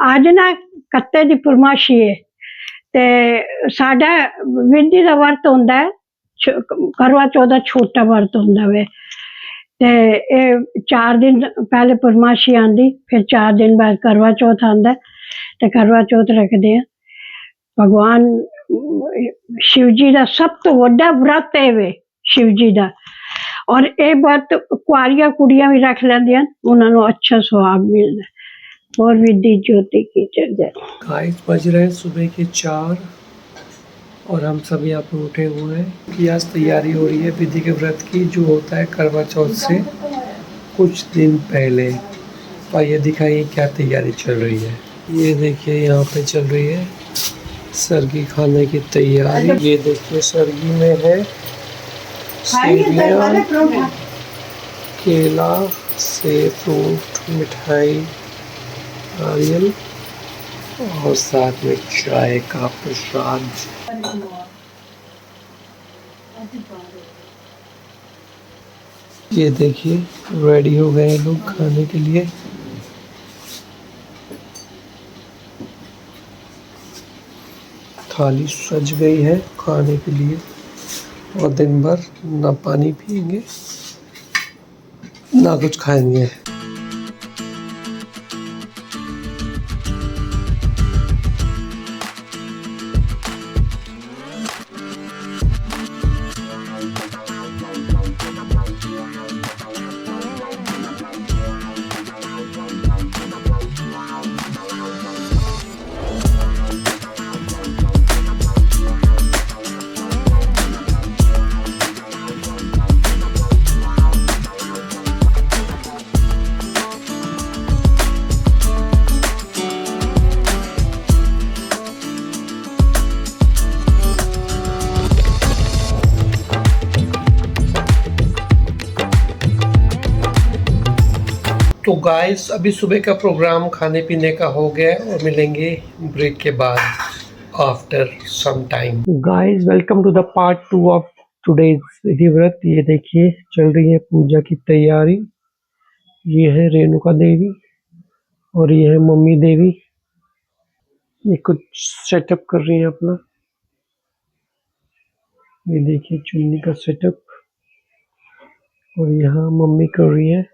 ਅੱਜ ਨਾ ਕੱਤੇ ਦੀ ਪੁਰਮਾਸ਼ੀ ਹੈ ਤੇ ਸਾਡਾ ਵਿਧੀ ਦਾ ਵਰਤ ਹੁੰਦਾ ਹੈ। ਕਰਵਾ ਚੌਥ ਦਾ ਛੋਟਾ ਵਰਤ ਹੁੰਦਾ ਵੇ ਤੇ ਇਹ 4 ਦਿਨ ਪਹਿਲੇ ਪੁਰਮਾਸ਼ੀ ਆਂਦੀ, ਫਿਰ 4 ਦਿਨ ਬਾਅਦ ਕਰਵਾ ਚੌਥ ਆਂਦਾ ਤੇ ਕਰਵਾ ਚੌਥ ਰੱਖਦੇ ਆ। भगवान शिव जी का सब तो वड्डा व्रत है वे शिव जी का, और ये व्रत कुआरियां कुड़ियां भी रख लेंदियां, उन्होंने अच्छा सुहाग मिलता है। और विधि ज्योति की जय। गाइस बज रहे हैं सुबह के 4 और हम सब यहाँ पे उठे हुए हैं कि आज तैयारी हो रही है विधि के व्रत की, जो होता है करवा चौथ से कुछ दिन पहले। तो ये दिखाइए क्या तैयारी चल रही है। ये देखिए यहाँ पे चल रही है सरगी खाने की तैयारी। ये देखिए सरगी में है सेवियां, केला, सेब, फ्रूट, मिठाई, नारियल और साथ में चाय का प्रसाद। ये देखिए रेडी हो गए लोग खाने के लिए। थाली सज गई है खाने के लिए, और दिन भर ना पानी पिएंगे ना कुछ खाएंगे। तो गाइस अभी सुबह का प्रोग्राम खाने पीने का हो गया और मिलेंगे ब्रेक के बाद after some time. Guys welcome to the part 2 of today's विधि व्रत। ये देखिए चल रही है पूजा की तैयारी। ये है रेणुका देवी और ये है मम्मी देवी। ये कुछ सेटअप कर रही है अपना। ये देखिए चुन्नी का सेटअप, और यहाँ मम्मी कर रही है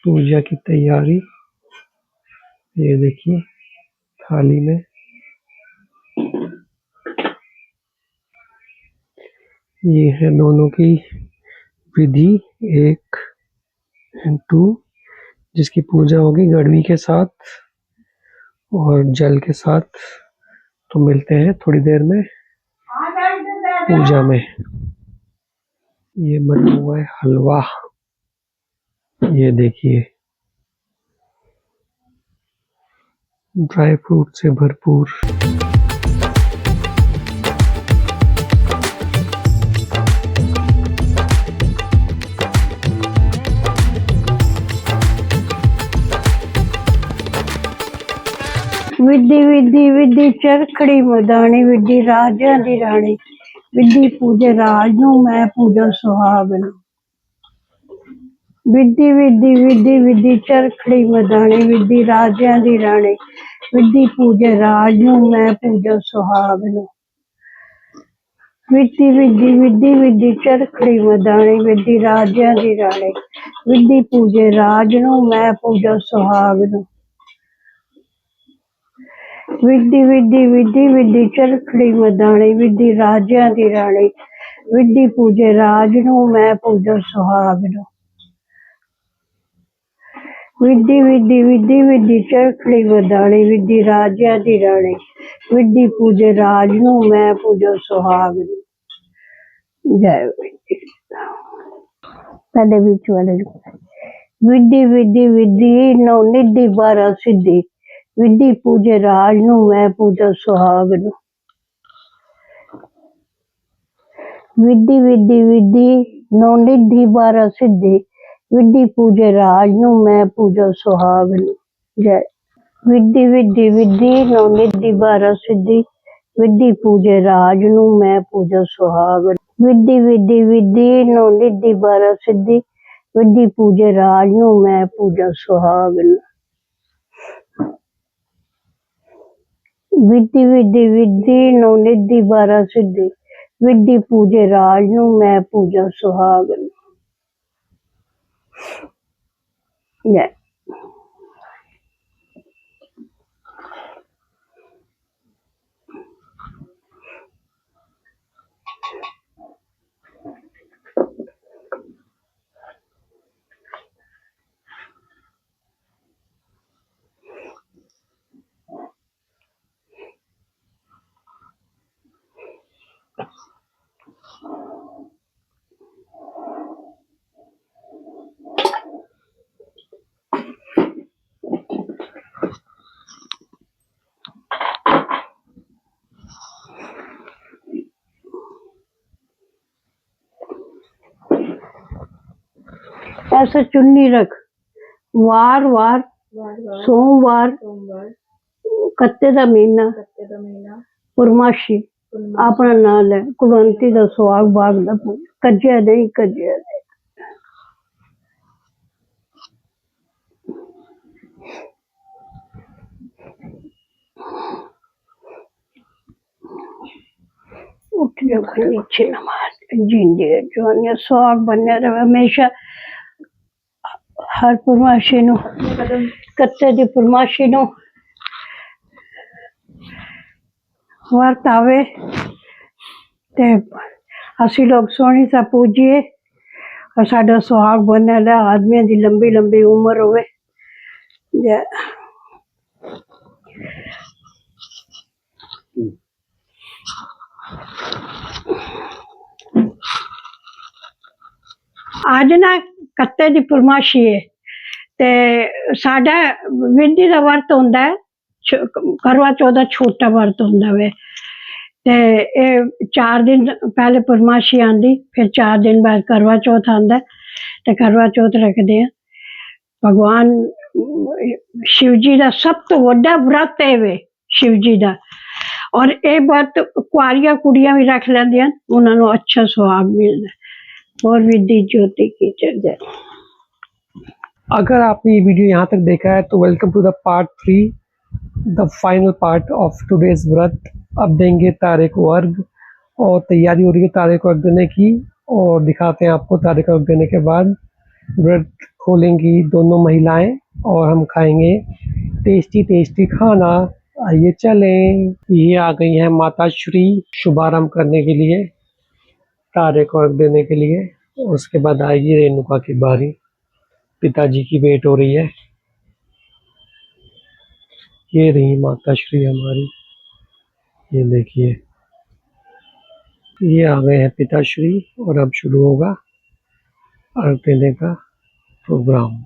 पूजा की तैयारी। ये देखिए थाली में ये है दोनों की विधि 1 और 2, जिसकी पूजा होगी गड़वी के साथ और जल के साथ। तो मिलते हैं थोड़ी देर में पूजा में। ये बना हुआ है हलवा, ये देखिए ड्राई फ्रूट से भरपूर। विधि विधि विधि चरखड़ी मदानी, विधि राजा दी रानी, विधि पूजे राज नू मैं पूजा सुहागन। विधि विधि विधि विधि चरखड़ी मदानी, विधि राजा दी रानी, विधि पूजे राज नू मैं पूजा सुहागन। विधि विधि विधि विधि चरखड़ी मदानी, विधि राजा दी रानी, विधि पूजे राज नू मैं पूजा सुहागन। विधि विधि विधि विधि चरखड़ी मदानी, विधि राजा दी रानी, विधि पूजे राज नू मैं पूजा सुहागन। विधि विधि विधि विधि चरखड़ी मदानी, विधि राजा दी रानी, विधि पूजे राज नू मैं पूजा सुहागन। जय पहले बीच वाले। विधि विधि विधि नौ निधि 12 सिद्धि, विधि पूजे राज नू मैं पूजा सुहागन। विधि विधि विधि नौ निधि 12 सिद्धि, विधि पूजे राज नू मैं पूजा सुहागन। जय विधि विधि विधि नौ निधि 12 सिद्धि, विधि पूजे राज नू मैं पूजा सुहागन। विधि विधि विधि नौ निधि 12 सिद्धि, विधि पूजे राज नू मैं पूजा सुहागन। विधि विधि विधि नो निधि बारा सिद्धि, विधि पूजे राज नू मैं पूजा सुहाग नू। जय। ऐसा चुन्नी रख, वार वार सोमवार कत्ते दा महीना पुरमाशी अपना नाम ले, कुलवंती दा सुहाग बाग दा कज्जिया नहीं कज्जिया दे। उठ जा भाई नीचे नमाज, जिंदे जवानिया सुहाग बने रहे हमेशा। हर पुरमाशी नू कत्ते दी पुरमाशी नू वर्त आवे ते असी लोग सोहनी सा पूजिए और साडा सुहाग बने रहे, आदमियों दी लंबी लंबी उम्र होवे। जय। आज ना कत्ते दी पुरमाशी है ते साडा विधि दा वर्त होंदा है, करवा चौथ दा छोटा वर्त होंदा वे ते 4 दिन पहले पुरमाशी आंदी, फिर 4 दिन बाद करवा चौथ आंदा ते करवा चौथ रखदे हैं। भगवान शिव जी दा सब तो वड्डा व्रत है वे शिव जी दा, और ये व्रत कुआरियां कुड़ियां भी रख लैंदियां, उन्हां नूं अच्छा सुहाग मिलदा। और विधि ज्योति की जय। अगर आपने ये वीडियो यहाँ तक देखा है तो welcome to the part 3, the final part of today's व्रत। अब देंगे तारे को अर्घ और तैयारी हो रही है तारे को अर्घ देने की, और दिखाते हैं आपको तारे को अर्घ देने के बाद व्रत खोलेंगी दोनों महिलाएं और हम खाएंगे टेस्टी टेस्टी खाना। आइए चलें। ये आ गई है माता श्री शुभारंभ करने के लिए, तारे को अर्घ देने के लिए। उसके बाद आएगी रेणुका की बारी, पिताजी की वेट हो रही है। ये रही माता श्री हमारी, ये देखिए ये आ गए हैं पिताश्री, और अब शुरू होगा अर्घ देने का प्रोग्राम।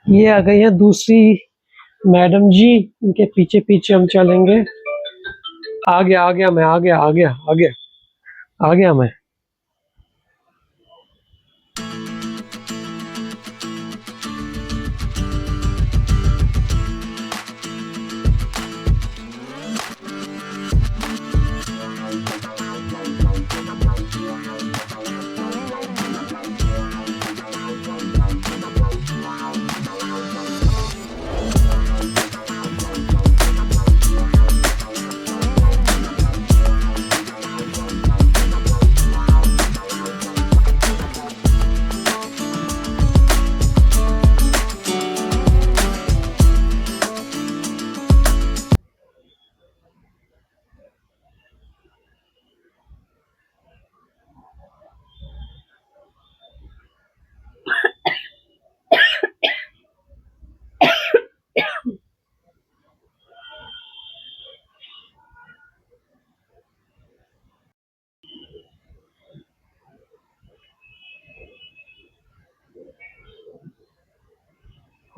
ये आ गई है दूसरी मैडम जी, इनके पीछे पीछे हम चलेंगे। आ गया मैं, आ गया मैं।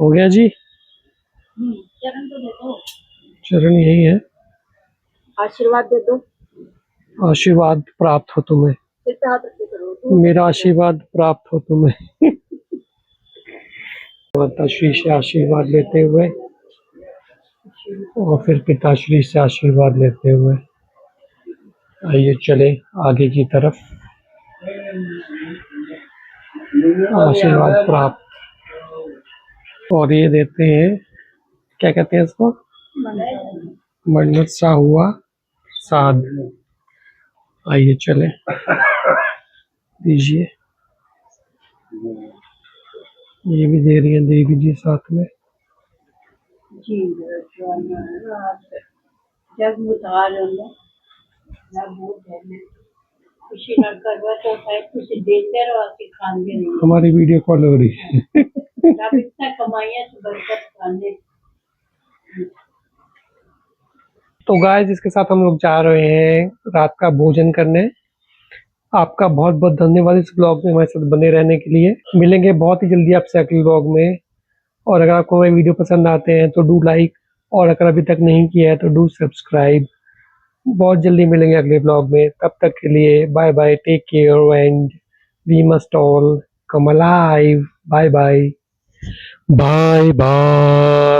हो गया जी, चरण तो दे दो, चरण यही है। आशीर्वाद दे दो, आशीर्वाद प्राप्त हो तुम्हें, सिर पे हाथ रख के करो। मेरा आशीर्वाद प्राप्त हो तुम्हें। माता श्री से आशीर्वाद लेते हुए और फिर पिताश्री से आशीर्वाद लेते हुए आइए चले आगे की तरफ। आशीर्वाद प्राप्त। और ये देते हैं, क्या कहते हैं इसको, मन्नत सा हुआ साध। आइए चले, दीजिए। ये भी दे रही है देवी जी साथ में। हमारी वीडियो कॉल हो रही है। तो गाइस, इसके साथ हम लोग जा रहे हैं रात का भोजन करने। आपका बहुत बहुत धन्यवाद इस ब्लॉग में हमारे साथ बने रहने के लिए। मिलेंगे बहुत ही जल्दी आपसे अगले ब्लॉग में। और अगर आपको हमारे वीडियो पसंद आते हैं तो डू लाइक, और अगर अभी तक नहीं किया है तो डू सब्सक्राइब। बहुत जल्दी मिलेंगे अगले ब्लॉग में, तब तक के लिए bye bye, take care and we must all come alive. Bye bye, bye bye.